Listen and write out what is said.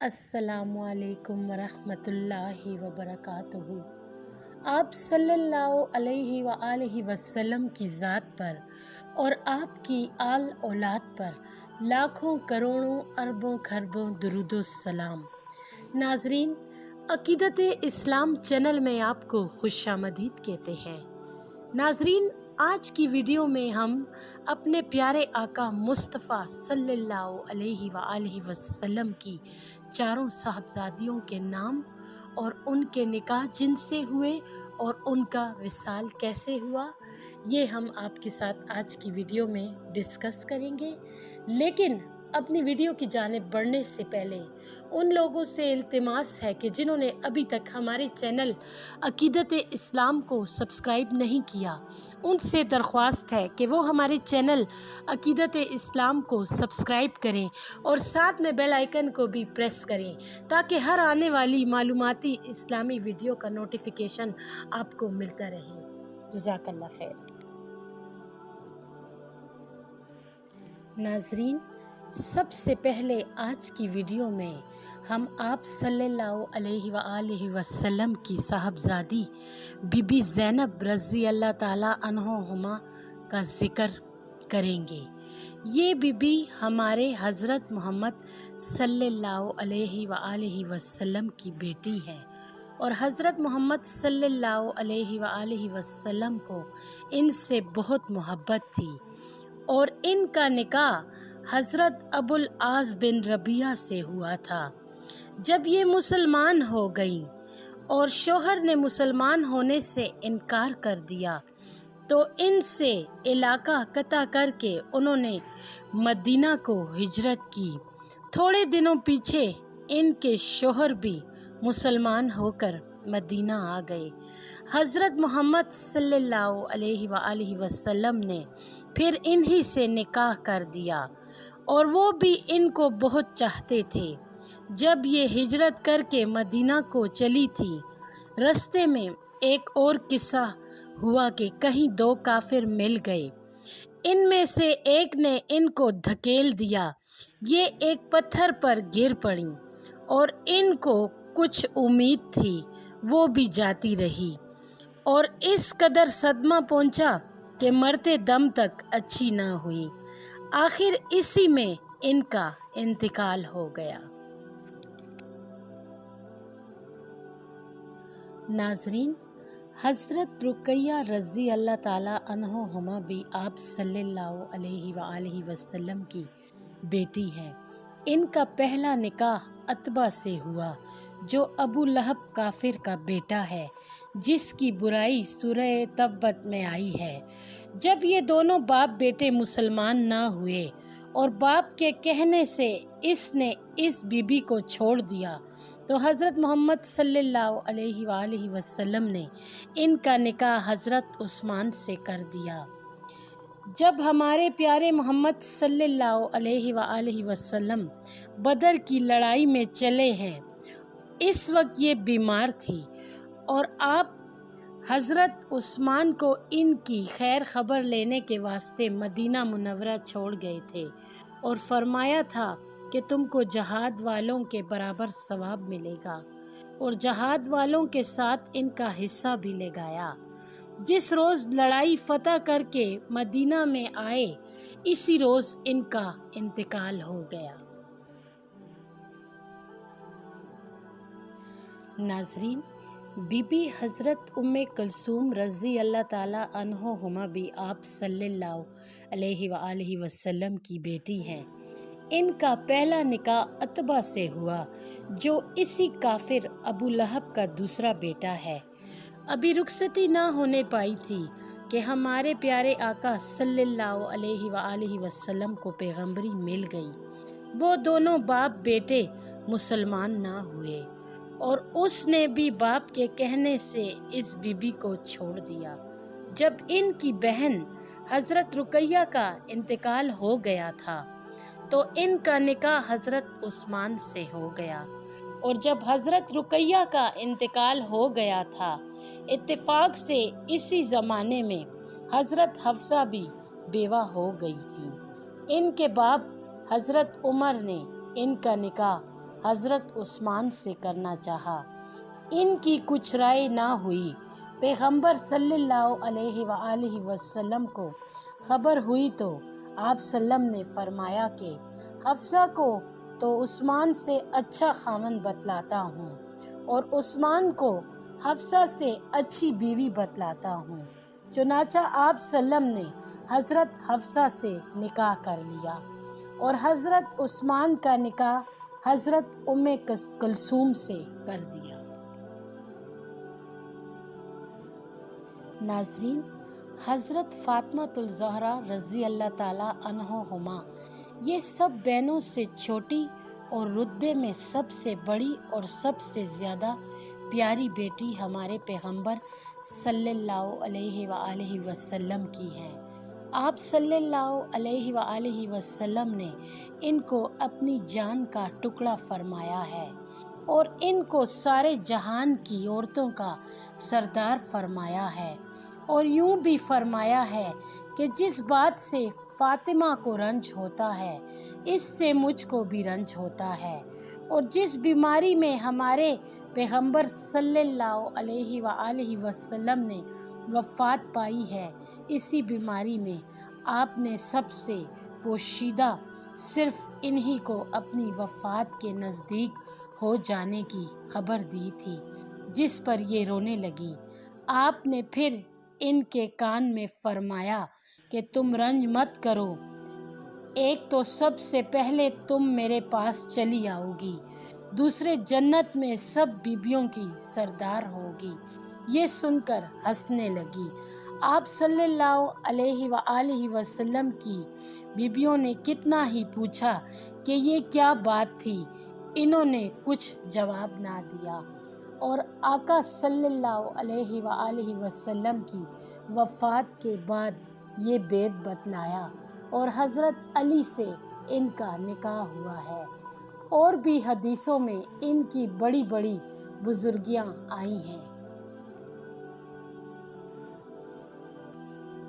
अस्सलामु अलैकुम वरहमतुल्लाहि वबरकातुहू। आप सल्लल्लाहु अलैहि वआलिहि वसल्लम की ज़ात पर और आपकी आल औलाद पर लाखों करोड़ों अरबों खरबों दुरूदो सलाम। नाजरीन, अकीदत इस्लाम चैनल में आपको खुशामदीद कहते हैं। नाजरीन, आज की वीडियो में हम अपने प्यारे आका मुस्तफ़ा सल्लल्लाहु अलैहि वसल्लम की चारों साहबजादियों के नाम और उनके निकाह जिनसे हुए और उनका विसाल कैसे हुआ, ये हम आपके साथ आज की वीडियो में डिस्कस करेंगे। लेकिन अपनी वीडियो की जानिब बढ़ने से पहले उन लोगों से इल्तिमास है कि जिन्होंने अभी तक हमारे चैनल अकीदत इस्लाम को सब्सक्राइब नहीं किया, उनसे दरख्वास्त है कि वो हमारे चैनल अकीदत इस्लाम को सब्सक्राइब करें और साथ में बेल आइकन को भी प्रेस करें ताकि हर आने वाली मालूमाती इस्लामी वीडियो का नोटिफिकेशन आपको मिलता रहे। जज़ाकल्लाह खैर। नाजरीन, सबसे पहले आज की वीडियो में हम आप सल्लल्लाहु अलैहि वसल्लम की साहबजादी बीबी ज़ैनब रज़ी अल्लाह ताला अन्हुमा का ज़िक्र करेंगे। ये बीबी हमारे हज़रत मोहम्मद सल्लल्लाहु अलैहि वसल्लम की बेटी है और हज़रत मोहम्मद सल्लल्लाहु अलैहि वसल्लम को इनसे बहुत मोहब्बत थी और इनका निकाह हज़रत अबुल आस बिन रबिया से हुआ था। जब ये मुसलमान हो गईं और शोहर ने मुसलमान होने से इनकार कर दिया तो इनसे इलाका कता करके उन्होंने मदीना को हिजरत की। थोड़े दिनों पीछे इनके शोहर भी मुसलमान होकर मदीना आ गए। हज़रत मोहम्मद सल्लल्लाहु अलैहि वसल्लम ने फिर इन्हीं से निकाह कर दिया और वो भी इनको बहुत चाहते थे। जब ये हिजरत करके मदीना को चली थी, रास्ते में एक और किस्सा हुआ कि कहीं दो काफिर मिल गए। इनमें से एक ने इनको धकेल दिया। ये एक पत्थर पर गिर पड़ी और इनको कुछ उम्मीद थी, वो भी जाती रही और इस कदर सदमा पहुंचा कि मरते दम तक अच्छी ना हुई। आखिर इसी में इनका इंतकाल हो गया। नाजरीन, हज़रत रुकैया रज़ी अल्लाह ताला अन्हुमा भी आप सल्लल्लाहु अलैहि वसल्लम की बेटी है। इनका पहला निकाह अतबा से हुआ जो अबू लहब काफिर का बेटा है, जिसकी बुराई सूरह तब्बत में आई है। जब ये दोनों बाप बेटे मुसलमान ना हुए और बाप के कहने से इसने इस बीबी को छोड़ दिया तो हज़रत मोहम्मद सल्लल्लाहु अलैहि वसल्लम ने इनका निकाह हज़रत उस्मान से कर दिया। जब हमारे प्यारे मोहम्मद सल्लल्लाहु अलैहि वसल्लम बदर की लड़ाई में चले हैं, इस वक्त ये बीमार थी और आप हज़रत उस्मान को इनकी खैर खबर लेने के वास्ते मदीना मुनव्वरा छोड़ गए थे और फरमाया था कि तुमको जहाद वालों के बराबर सवाब मिलेगा और जहाद वालों के साथ इनका हिस्सा भी ले गया। जिस रोज़ लड़ाई फतह करके मदीना में आए, इसी रोज़ इनका इंतकाल हो गया। नाजरीन, बीबी हज़रत उम्मे कुलसूम रज़ी अल्लाह ताला अन्हुमा भी आप सल्लल्लाहु अलैहि वसल्लम की बेटी हैं। इनका पहला निकाह अतबा से हुआ जो इसी काफिर अबू लहब का दूसरा बेटा है। अभी रुखसती ना होने पाई थी कि हमारे प्यारे आका सल्लल्लाहु अलैहि वसल्लम को पैगंबरी मिल गई। वो दोनों बाप बेटे मुसलमान ना हुए और उसने भी बाप के कहने से इस बीबी को छोड़ दिया। जब इनकी बहन हज़रत रुकैया का इंतकाल हो गया था तो इनका निकाह हज़रत उस्मान से हो गया और जब हज़रत रुकैया का इंतकाल हो गया था, इत्तेफाक से इसी ज़माने में हज़रत हफ्सा भी बेवा हो गई थी। इनके बाप हज़रत उमर ने इनका निकाह حضرت عثمان سے کرنا چاہا۔ ان کی کچھ رائے نہ ہوئی۔ پیغمبر صلی اللہ علیہ وآلہ وسلم کو خبر ہوئی تو آپ وسلم نے فرمایا کہ حفصہ کو تو عثمان سے اچھا خاوند بتلاتا ہوں اور عثمان کو حفصہ سے اچھی بیوی بتلاتا ہوں۔ چنانچہ آپ وسلم نے حضرت حفصہ سے نکاح کر لیا اور حضرت عثمان کا نکاح حضرت ام کلثوم سے کر دیا۔ ناظرین، حضرت فاطمہ الزہرا رضی اللہ تعالیٰ عنہما یہ سب بہنوں سے چھوٹی اور رتبے میں سب سے بڑی اور سب سے زیادہ پیاری بیٹی ہمارے پیغمبر صلی اللہ علیہ وآلہ وسلم کی ہے۔ آپ صلی اللہ علیہ وآلہ وسلم نے ان کو اپنی جان کا ٹکڑا فرمایا ہے اور ان کو سارے جہان کی عورتوں کا سردار فرمایا ہے، اور یوں بھی فرمایا ہے کہ جس بات سے فاطمہ کو رنج ہوتا ہے اس سے مجھ کو بھی رنج ہوتا ہے، اور جس بیماری میں ہمارے پیغمبر صلی اللہ علیہ وآلہ وسلم نے وفات پائی ہے اسی بیماری میں آپ نے سب سے پوشیدہ صرف انہی کو اپنی وفات کے نزدیک ہو جانے کی خبر دی تھی، جس پر یہ رونے لگی۔ آپ نے پھر ان کے کان میں فرمایا کہ تم رنج مت کرو، ایک تو سب سے پہلے تم میرے پاس چلی آؤ گی، دوسرے جنت میں سب بیبیوں کی سردار ہوگی۔ یہ سن کر ہنسنے لگی۔ آپ صلی اللہ علیہ وآلہ وسلم کی بیبیوں نے کتنا ہی پوچھا کہ یہ کیا بات تھی، انہوں نے کچھ جواب نہ دیا، اور آقا صلی اللہ علیہ وآلہ وسلم کی وفات کے بعد یہ بیت بتلایا اور حضرت علی سے ان کا نکاح ہوا ہے۔ اور بھی حدیثوں میں ان کی بڑی بڑی بزرگیاں آئی ہیں۔